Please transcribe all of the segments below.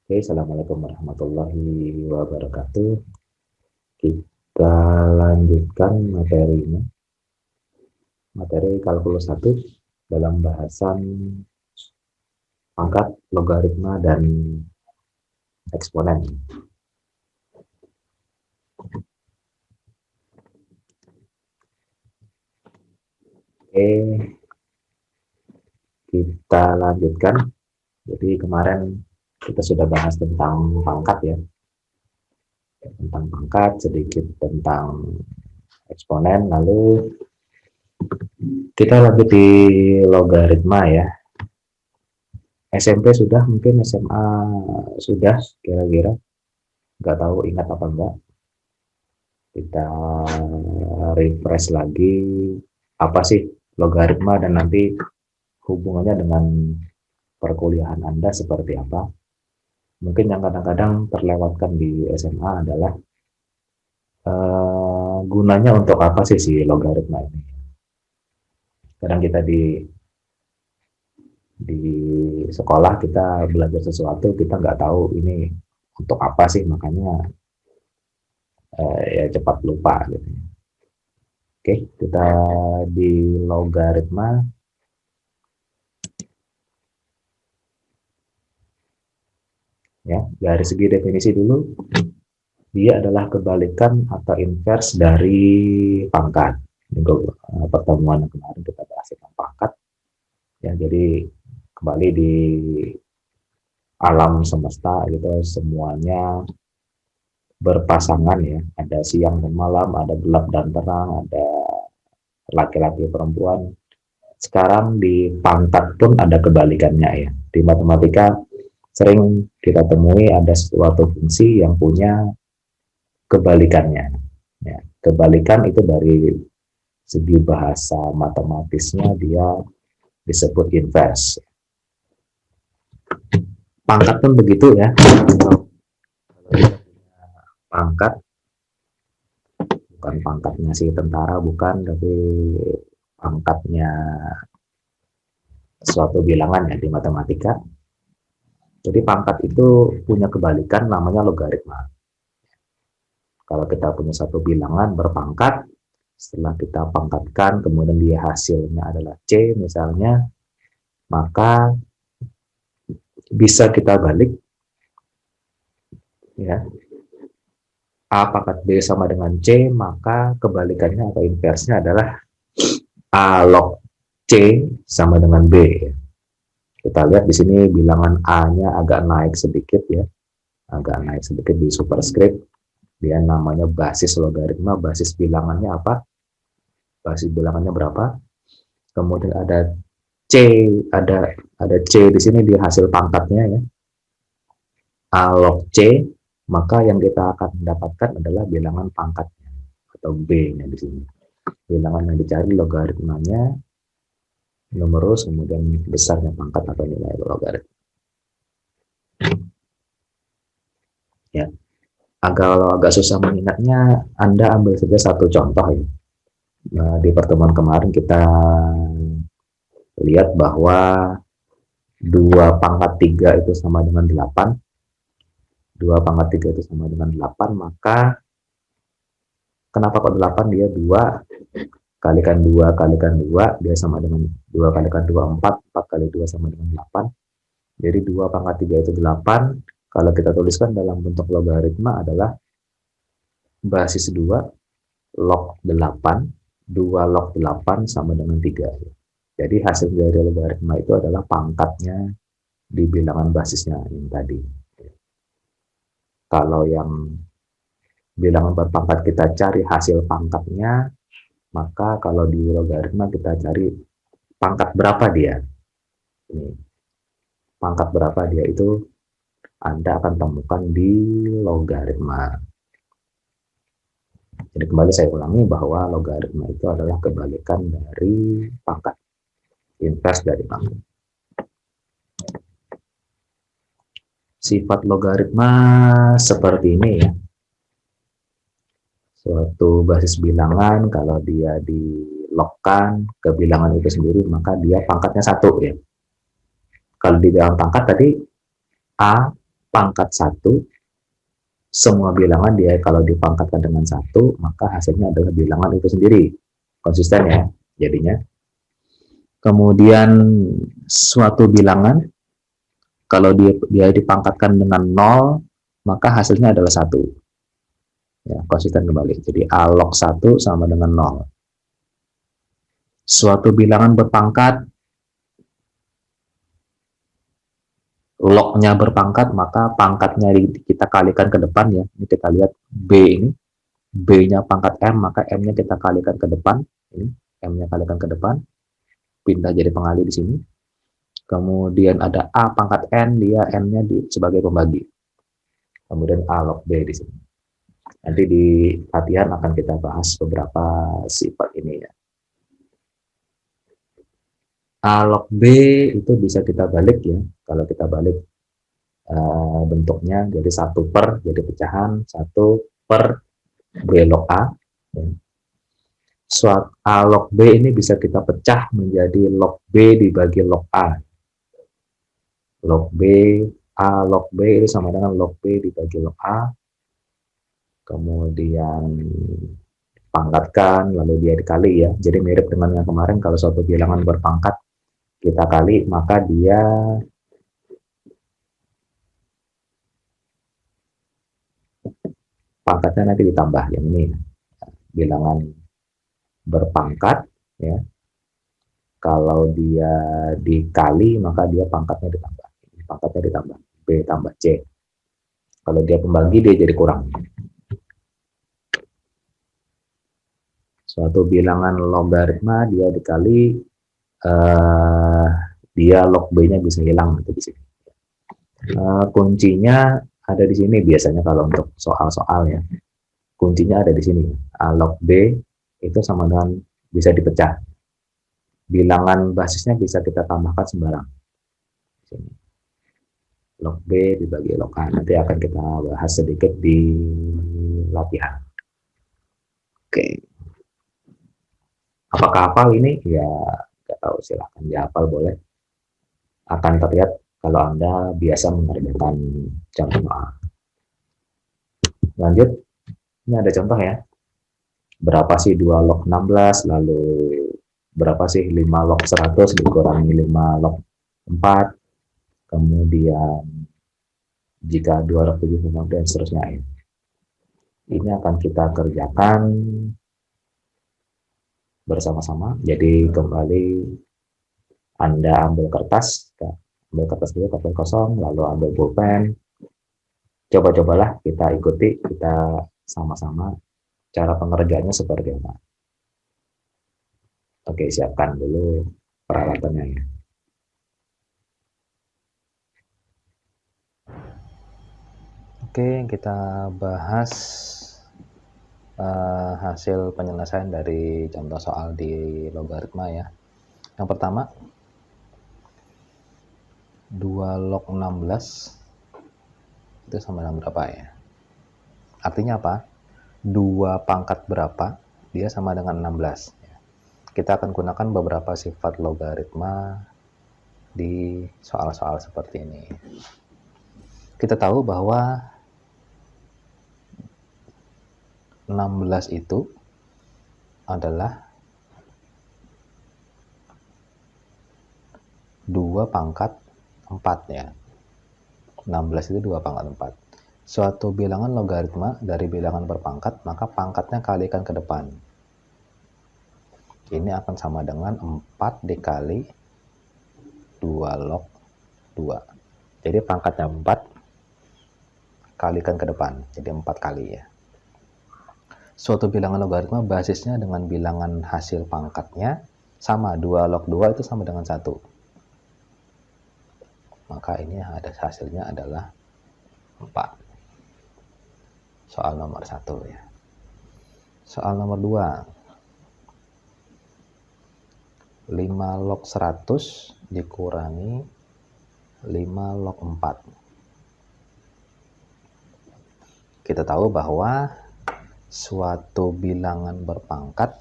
Oke, Assalamualaikum warahmatullahi wabarakatuh. Kita lanjutkan materinya, materi kalkulus 1 dalam bahasan pangkat, logaritma, dan eksponen. Oke, kita lanjutkan. Jadi kemarin kita sudah bahas tentang pangkat ya, tentang pangkat, sedikit tentang eksponen, lalu kita lanjut di logaritma ya. SMP sudah, mungkin SMA sudah kira-kira, nggak tahu ingat apa enggak. Kita refresh lagi apa sih logaritma dan nanti hubungannya dengan perkuliahan Anda seperti apa. Mungkin yang kadang-kadang terlewatkan di SMA adalah gunanya untuk apa sih si logaritma ini. Kadang kita di sekolah kita belajar sesuatu, kita nggak tahu ini untuk apa sih, makanya ya cepat lupa gitu. Oke, kita di logaritma. Ya, dari segi definisi dulu, dia adalah kebalikan atau inverse dari pangkat. Ini pertemuan yang kemarin kita bahas tentang pangkat. Ya, jadi kembali di alam semesta gitu, semuanya berpasangan ya. Ada siang dan malam, ada gelap dan terang, ada laki-laki perempuan. Sekarang di pangkat pun ada kebalikannya ya. Di matematika sering kita temui ada suatu fungsi yang punya kebalikannya. Ya, kebalikan itu dari segi bahasa matematisnya dia disebut inverse. Pangkat pun begitu ya. Pangkat bukan pangkatnya si tentara, bukan, tapi pangkatnya suatu bilangan ya di matematika. Jadi pangkat itu punya kebalikan namanya logaritma. Kalau kita punya satu bilangan berpangkat, setelah kita pangkatkan, kemudian dia hasilnya adalah C misalnya, maka bisa kita balik ya. A pangkat B sama dengan C, maka kebalikannya atau inversnya adalah A log C sama dengan B. Kita lihat di sini bilangan A-nya agak naik sedikit ya, agak naik sedikit di superscript. Dia namanya basis logaritma, basis bilangannya apa? Basis bilangannya berapa? Kemudian ada C, ada C di sini di hasil pangkatnya ya. A log C, maka yang kita akan mendapatkan adalah bilangan pangkatnya atau B-nya di sini. Bilangan yang dicari logaritmanya numerus, kemudian besarnya pangkat atau nilai logaritma. Ya, agak susah mengingatnya, Anda ambil saja satu contoh ya. Nah, di pertemuan kemarin kita lihat bahwa 2 pangkat 3 itu sama dengan 8. 2 pangkat 3 itu sama dengan 8, maka kenapa kok 8? Dia 2 kalikan 2 kalikan 2, dia sama dengan 2 kalikan 2, 4, 4 kali 2 sama dengan 8. Jadi 2 pangkat 3 itu 8. Kalau kita tuliskan dalam bentuk logaritma adalah basis 2 log 8, 2 log 8 sama dengan 3. Jadi hasil dari logaritma itu adalah pangkatnya di bilangan basisnya yang tadi. Kalau yang bilangan berpangkat kita cari hasil pangkatnya, maka kalau di logaritma kita cari pangkat berapa dia. Ini, pangkat berapa dia itu Anda akan temukan di logaritma. Jadi kembali saya ulangi bahwa logaritma itu adalah kebalikan dari pangkat, inverse dari pangkat. Sifat logaritma seperti ini ya. Suatu basis bilangan kalau dia dilogkan ke bilangan itu sendiri, maka dia pangkatnya 1 ya. Kalau di dalam pangkat tadi A pangkat 1, semua bilangan dia kalau dipangkatkan dengan 1, maka hasilnya adalah bilangan itu sendiri. Konsisten ya, jadinya. Kemudian suatu bilangan, kalau dia dipangkatkan dengan 0, maka hasilnya adalah 1. Ya, konsisten kembali. Jadi A log 1 sama dengan 0. Suatu bilangan berpangkat, lognya berpangkat, maka pangkatnya kita kalikan ke depan ya. Ini kita lihat B ini, B-nya pangkat M, maka M-nya kita kalikan ke depan. Ini M-nya kalikan ke depan, pindah jadi pengali di sini. Kemudian ada A pangkat N, dia N-nya sebagai pembagi. Kemudian A log B di sini. Nanti di latihan akan kita bahas beberapa sifat ini ya. A log B itu bisa kita balik ya. Kalau kita balik bentuknya jadi 1 per, jadi pecahan 1 per B log A. Ya. A log B ini bisa kita pecah menjadi log B dibagi log A. Log B, A log B itu sama dengan log B dibagi log A. Kemudian pangkatkan, lalu dia dikali ya. Jadi mirip dengan yang kemarin, kalau suatu bilangan berpangkat, kita kali, maka dia pangkatnya nanti ditambah. Yang ini bilangan berpangkat ya. Kalau dia dikali, maka dia pangkatnya ditambah. Pangkatnya ditambah, B tambah C. Kalau dia pembagi, dia jadi kurang. Suatu bilangan logaritma, dia dikali, dia log B-nya bisa hilang gitu di sini. Kuncinya ada di sini biasanya kalau untuk soal-soal ya. Kuncinya ada di sini. A log B itu sama dengan bisa dipecah. Bilangan basisnya bisa kita tambahkan sembarang. Sini. Log B dibagi log A. Nanti akan kita bahas sedikit di latihan. Oke. Apakah hafal ini? Ya, nggak tahu, silahkan dihafal boleh. Akan terlihat kalau Anda biasa mengerjakan contoh A. Lanjut, ini ada contoh ya. Berapa sih 2 log 16, lalu berapa sih 5 log 100 dikurangi 5 log 4, kemudian jika 2 log 7 dan seterusnya. Ini akan kita kerjakan bersama-sama. Jadi kembali Anda ambil kertas dulu, kertas kosong, lalu ambil pulpen. Coba-cobalah kita ikuti, kita sama-sama cara pengerjaannya seperti apa. Oke, siapkan dulu peralatannya ya. Oke, kita bahas hasil penyelesaian dari contoh soal di logaritma ya. Yang pertama, 2 log 16 itu sama dengan berapa ya? Artinya apa? 2 pangkat berapa, dia sama dengan 16. Kita akan gunakan beberapa sifat logaritma di soal-soal seperti ini. Kita tahu bahwa 16 itu adalah 2 pangkat 4 ya. 16 itu 2 pangkat 4. Suatu bilangan logaritma dari bilangan berpangkat, maka pangkatnya kalikan ke depan. Ini akan sama dengan 4 dikali 2 log 2. Jadi pangkatnya 4, kalikan ke depan, jadi 4 kali ya. Suatu bilangan logaritma basisnya dengan bilangan hasil pangkatnya sama, 2 log 2 itu sama dengan 1. Maka ini ada hasilnya adalah 4. Soal nomor 1 ya. Soal nomor 2. 5 log 100 dikurangi 5 log 4. Kita tahu bahwa suatu bilangan berpangkat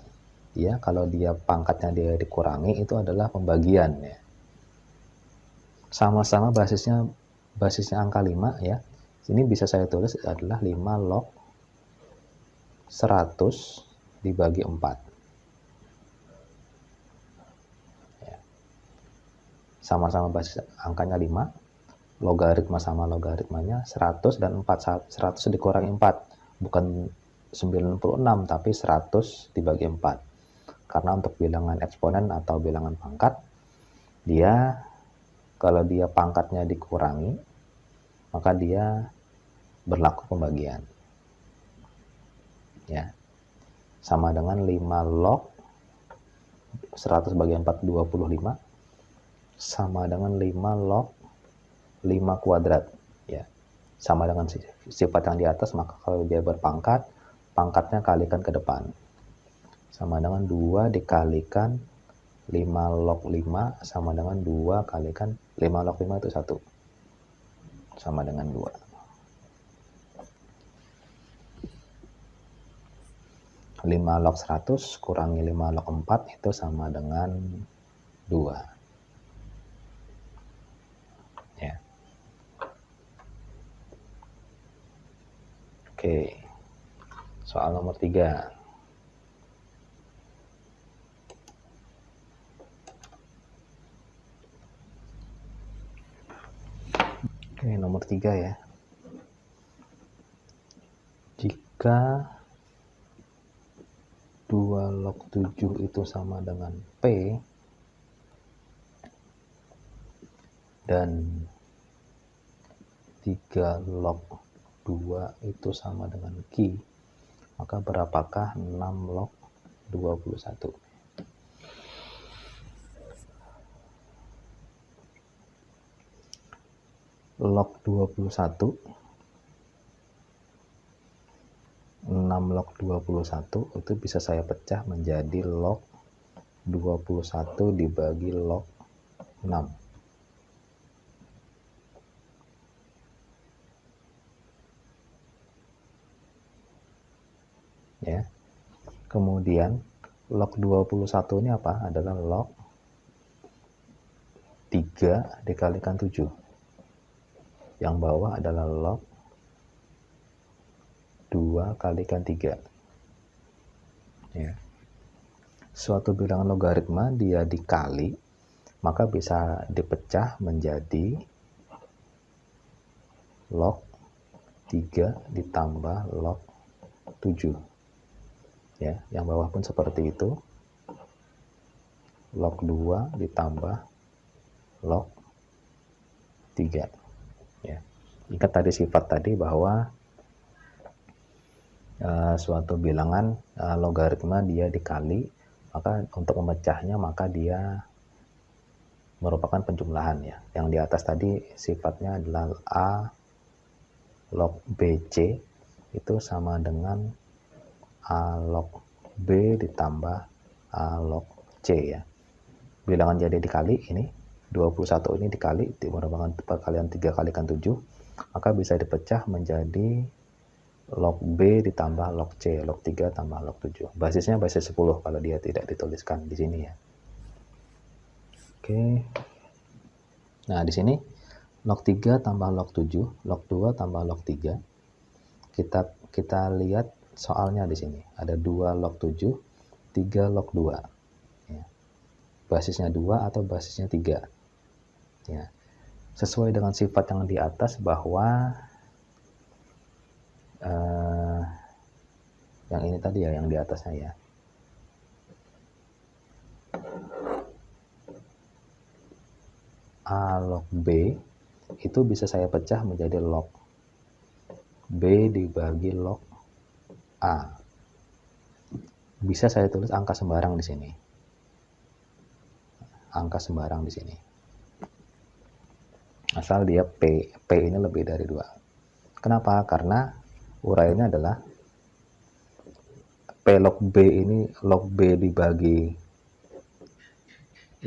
ya, kalau dia pangkatnya dia dikurangi, itu adalah pembagian ya. Sama-sama basisnya basisnya angka 5 ya. Ini bisa saya tulis adalah 5 log 100 dibagi 4. Ya. Sama-sama basis angkanya 5, logaritma sama logaritmanya 100 dan 4. 100 dikurangi 4, bukan 96 tapi 100 dibagi 4. Karena untuk bilangan eksponen atau bilangan pangkat, dia kalau dia pangkatnya dikurangi, maka dia berlaku pembagian. Ya. Sama dengan 5 log 100 bagi 4 25 sama dengan 5 log 5 kuadrat ya. Sama dengan sifat yang di atas, maka kalau dia berpangkat, pangkatnya kalikan ke depan. Sama dengan 2 dikalikan 5 log 5 sama dengan 2 kalikan 5 log 5 itu 1. Sama dengan 2. Lima log 100 kurangi 5 log 4 itu sama dengan 2. Ya. Oke. Soal nomor 3. Oke, nomor 3 ya. Jika 2 log 7 itu sama dengan P dan 3 log 2 itu sama dengan Q, maka berapakah 6 log 21? Log 21, 6 log 21 itu bisa saya pecah menjadi log 21 dibagi log 6. Ya. Kemudian log 21 ini apa? Adalah log 3 dikalikan 7. Yang bawah adalah log 2 kalikan 3. Ya. Suatu bilangan logaritma dia dikali, maka bisa dipecah menjadi log 3 ditambah log 7. Ya, yang bawah pun seperti itu. Log 2 ditambah log 3. Ya. Ingat tadi sifat tadi bahwa suatu bilangan logaritma dia dikali, maka untuk memecahnya maka dia merupakan penjumlahan ya. Yang di atas tadi sifatnya adalah A log BC itu sama dengan A log B ditambah A log C ya. Bilangan jadi dikali ini 21 ini dikali merupakan perkalian 3 kalikan 7, maka bisa dipecah menjadi log B ditambah log C, log 3 tambah log 7. Basisnya basis 10 kalau dia tidak dituliskan di sini ya. Oke. Nah, di sini log 3 tambah log 7, log 2 tambah log 3. Kita lihat soalnya di sini. Ada 2 log 7, 3 log 2. Ya. Basisnya 2 atau basisnya 3. Ya. Sesuai dengan sifat yang di atas bahwa yang ini tadi ya, yang di atasnya ya. A log B itu bisa saya pecah menjadi log B dibagi log A. Bisa saya tulis angka sembarang di sini. Angka sembarang di sini. Asal dia P ini lebih dari 2. Kenapa? Karena uraiannya adalah P log B ini log B dibagi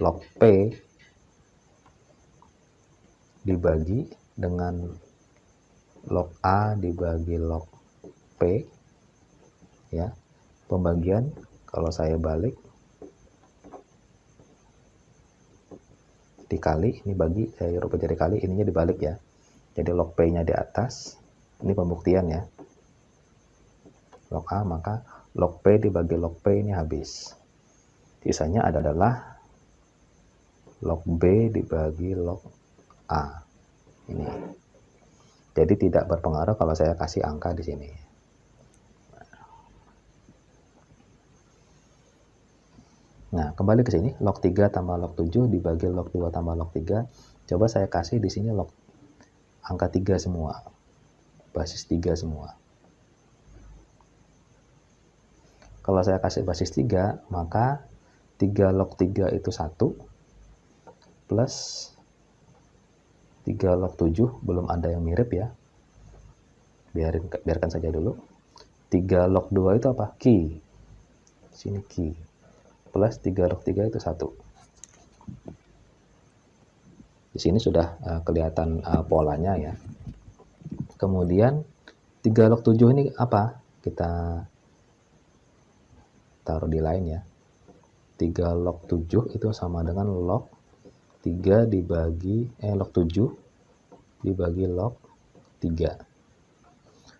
log P dibagi dengan log A dibagi log P ya. Pembagian kalau saya balik dikali, ini bagi saya rubah jadi kali, ininya dibalik ya. Jadi log P-nya di atas. Ini pembuktian ya. Log A, maka log P dibagi log P ini habis. Sisanya adalah log B dibagi log A. Ini. Jadi tidak berpengaruh kalau saya kasih angka di sini. Nah, kembali ke sini, log 3 tambah log 7 dibagi log 2 tambah log 3. Coba saya kasih di sini log angka 3 semua. Basis 3 semua. Kalau saya kasih basis 3, maka 3 log 3 itu 1 plus 3 log 7, belum ada yang mirip ya. Biarkan saja dulu. 3 log 2 itu apa? Ki. Sini ki. Plus 3 log 3 itu 1. Di sini sudah kelihatan polanya ya. Kemudian 3 log 7 ini apa? Kita taruh di lain ya. 3 log 7 itu sama dengan log 3 dibagi log 7 dibagi log 3.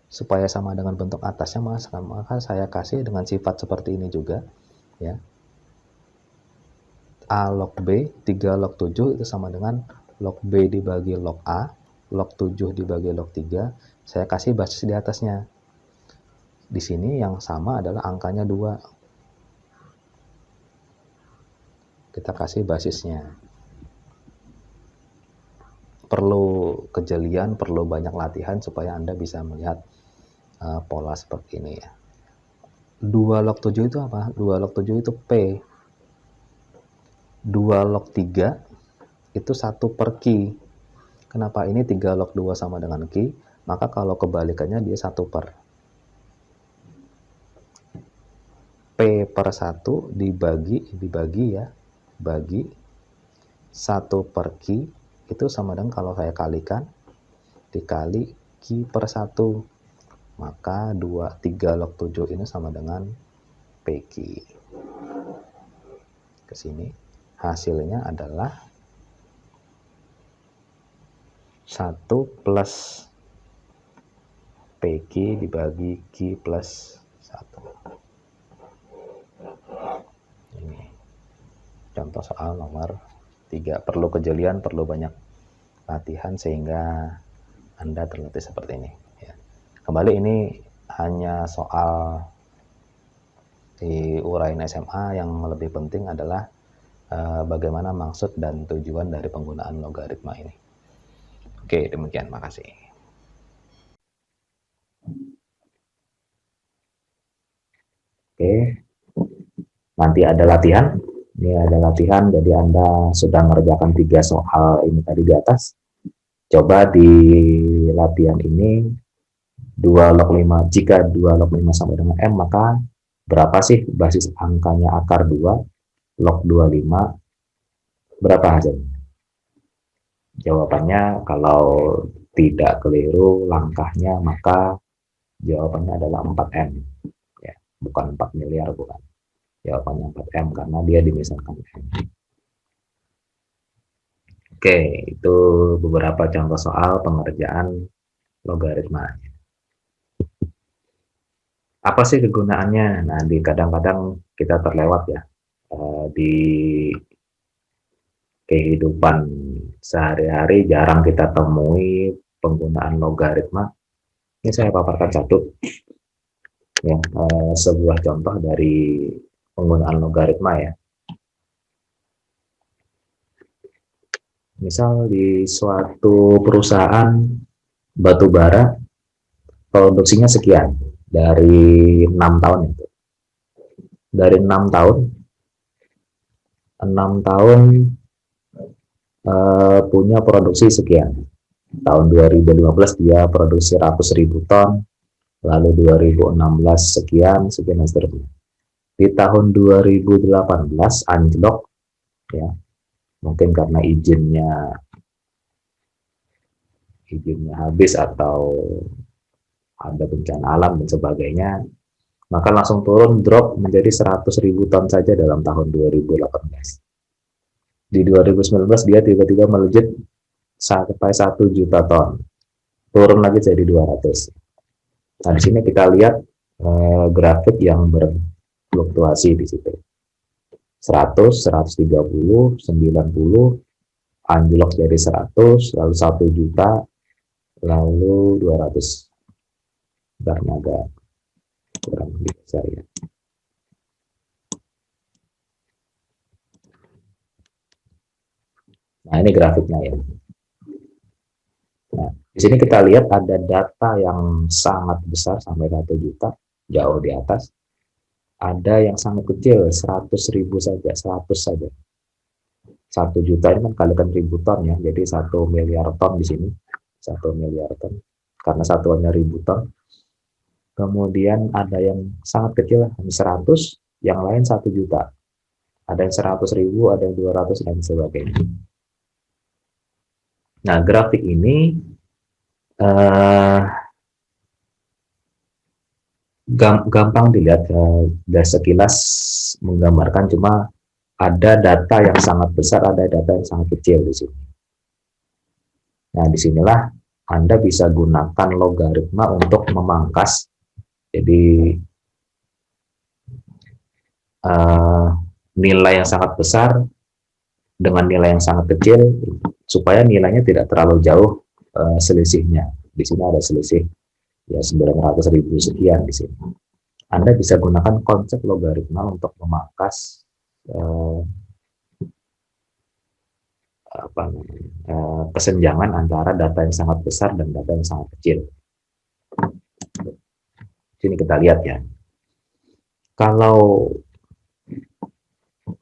Supaya sama dengan bentuk atasnya, maka saya kasih dengan sifat seperti ini juga ya. A log B, 3 log 7 itu sama dengan log B dibagi log A, log 7 dibagi log 3. Saya kasih basis di atasnya. Di sini yang sama adalah angkanya 2. Kita kasih basisnya. Perlu kejelian, perlu banyak latihan supaya Anda bisa melihat pola seperti ini ya. 2 log 7 itu apa? 2 log 7 itu P. 2 log 3 itu 1 per Ki. Kenapa ini 3 log 2 sama dengan Ki? Maka kalau kebalikannya dia 1 per. P per 1 dibagi ya. Bagi 1 per Ki itu sama dengan kalau saya kalikan dikali Ki per 1. Maka 3 log 7 ini sama dengan PQ. Ke sini. Hasilnya adalah 1 plus PQ dibagi Q plus 1. Ini contoh soal nomor 3. Perlu kejelian, perlu banyak latihan sehingga Anda terlatih seperti ini. Ya. Kembali ini hanya soal di uraian SMA, yang lebih penting adalah bagaimana maksud dan tujuan dari penggunaan logaritma ini. Oke, demikian, makasih. Oke, nanti ada latihan. Ini ada latihan, jadi Anda sudah mengerjakan 3 soal ini tadi di atas. Coba di latihan ini 2 log 5, jika 2 log 5 sama dengan M, maka berapa sih basis angkanya akar 2, log 25, berapa hasilnya? Jawabannya kalau tidak keliru langkahnya, maka jawabannya adalah 4M. Ya, bukan 4 miliar, bukan. Jawabannya 4M karena dia dimisalkan M. Oke, itu beberapa contoh soal pengerjaan logaritma. Apa sih kegunaannya? Nah, kadang-kadang kita terlewat ya di kehidupan sehari-hari jarang kita temui penggunaan logaritma. Ini saya paparkan satu ya, sebuah contoh dari penggunaan logaritma ya. Misal di suatu perusahaan batu bara produksinya sekian dari 6 tahun itu. Dari 6 tahun punya produksi sekian. Tahun 2015 dia produksi 100.000 ton, lalu 2016 sekian dan seterusnya. Di tahun 2018 anjlok ya. Mungkin karena izinnya habis atau ada bencana alam dan sebagainya, maka langsung turun, drop menjadi 100.000 ton saja dalam tahun 2018. Di 2019 dia tiba-tiba melejit sampai 1 juta ton. turun lagi jadi 200. Nah, di sini kita lihat grafik yang berfluktuasi di situ. 100, 130, 90, anjlok dari 100, lalu 1 juta, lalu 200. Bentar, agak kurang besar ya. Nah, ini grafiknya ya. Nah, di sini kita lihat ada data yang sangat besar sampai 1 juta, jauh di atas. Ada yang sangat kecil, 100.000 saja, 100 saja. 1 juta ini kan kalikan 1.000 ton ya, jadi 1 miliar ton di sini. 1 miliar ton, karena satuannya 1.000 ton. Kemudian ada yang sangat kecil, hanya 100, yang lain 1 juta. Ada yang 100.000, ada yang 200, dan sebagainya. Nah, grafik ini gampang dilihat, dari sekilas menggambarkan, cuma ada data yang sangat besar, ada data yang sangat kecil di sini. Nah, disinilah Anda bisa gunakan logaritma untuk memangkas. Jadi nilai yang sangat besar dengan nilai yang sangat kecil, supaya nilainya tidak terlalu jauh selisihnya. Di sini ada selisih ya 900.000 sekian di sini. Anda bisa gunakan konsep logaritma untuk memangkas kesenjangan antara data yang sangat besar dan data yang sangat kecil. Sini kita lihat ya. Kalau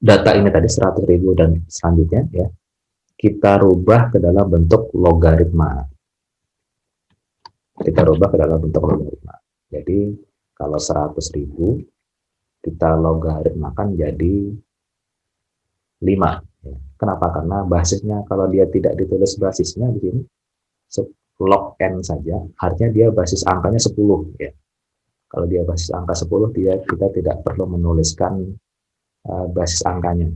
data ini tadi 100.000 dan selanjutnya ya, kita rubah ke dalam bentuk logaritma. Kita rubah ke dalam bentuk logaritma. Jadi kalau 100.000 kita logaritmakan jadi 5. Kenapa? Karena basisnya, kalau dia tidak ditulis basisnya di sini log n saja, artinya dia basis angkanya 10 ya. Kalau dia basis angka 10, kita tidak perlu menuliskan basis angkanya.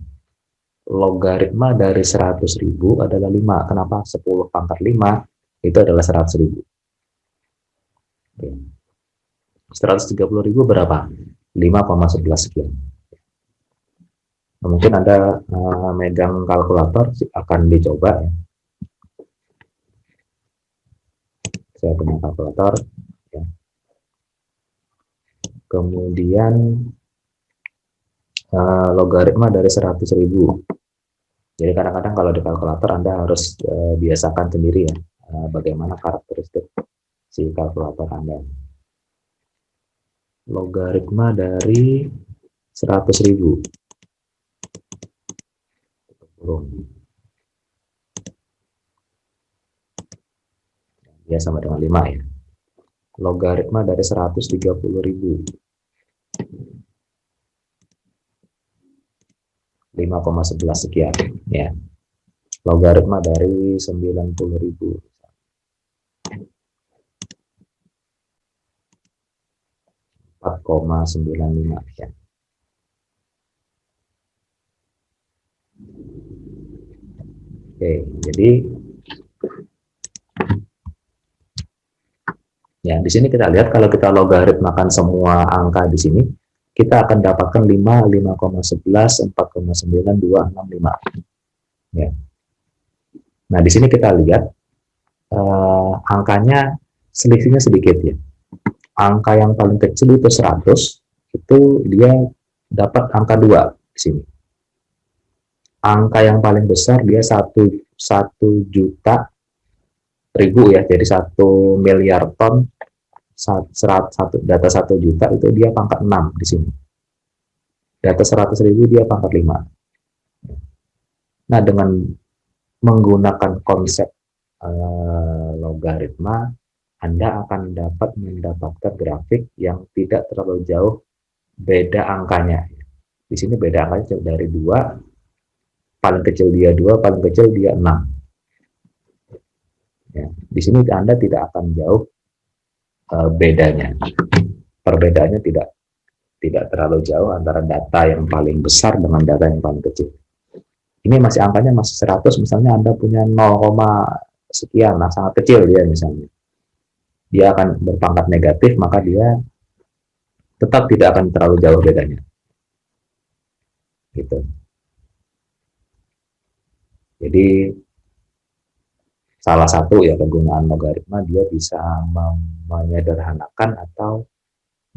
Logaritma dari 100.000 adalah 5. Kenapa? 10 pangkat 5 itu adalah 100.000. 130.000 berapa? 5,11 sekian. Nah, mungkin Anda megang kalkulator, akan dicoba ya. Saya punya kalkulator ya. Kemudian logaritma dari 100.000. Jadi kadang-kadang kalau di kalkulator Anda harus biasakan sendiri ya, bagaimana karakteristik si kalkulator Anda. Logaritma dari 100.000. Ya, sama dengan 5 ya. Logaritma dari 130.000. 5,11 sekian ya. Logaritma dari 90.000. 4,95 ya. Oke, jadi ya di sini kita lihat kalau kita logaritmakan semua angka di sini, kita akan dapatkan 5, 5,11, 4,9, 265. Ya. Nah, di sini kita lihat angkanya selisihnya sedikit ya. Angka yang paling kecil itu 100, itu dia dapat angka 2 di sini. Angka yang paling besar dia 1 juta ribu ya, jadi 1 miliar ton. Data 1 juta itu dia pangkat 6 di sini. Data 100.000 dia pangkat 5. Nah, dengan menggunakan konsep logaritma, Anda akan dapat mendapatkan grafik yang tidak terlalu jauh beda angkanya. Di sini beda angkanya dari 2, paling kecil dia 2, paling kecil dia 6. Ya, di sini Anda tidak akan jauh bedanya. Perbedaannya tidak terlalu jauh antara data yang paling besar dengan data yang paling kecil. Ini masih angkanya masih 100, misalnya Anda punya 0, sekian, nah sangat kecil dia misalnya. dia akan berpangkat negatif, maka dia tetap tidak akan terlalu jauh bedanya. Gitu. Jadi salah satu ya kegunaan logaritma, dia bisa menyederhanakan atau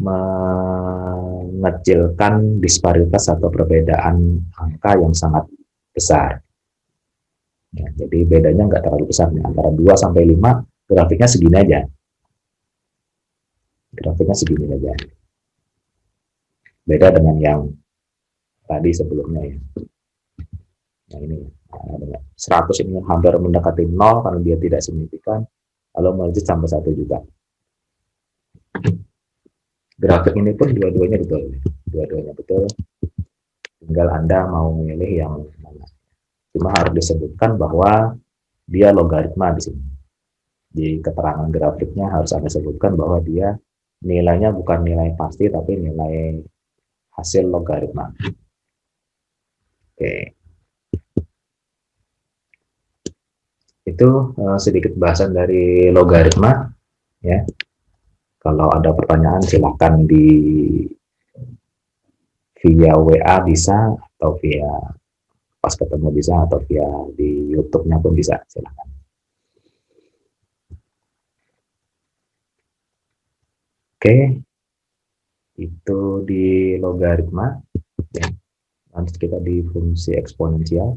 mengecilkan disparitas atau perbedaan angka yang sangat besar. Ya, jadi bedanya nggak terlalu besar nih, antara 2 sampai 5 grafiknya segini aja. Grafiknya segini aja. Beda dengan yang tadi sebelumnya ya. Nah ini 100 ini hampir mendekati 0 karena dia tidak signifikan, lalu melejit sampai 1 juga. Grafik ini pun dua-duanya betul. Dua-duanya betul. Tinggal Anda mau memilih yang mana. Cuma harus disebutkan bahwa dia logaritma di sini. Di keterangan grafiknya harus Anda sebutkan bahwa dia nilainya bukan nilai pasti, tapi nilai hasil logaritma. Oke. Itu sedikit bahasan dari logaritma. Ya. Kalau ada pertanyaan silakan via WA bisa, atau via pas ketemu bisa, atau via di YouTube-nya pun bisa, silakan. Oke, itu di logaritma. Ya. Lanjut kita di fungsi eksponensial.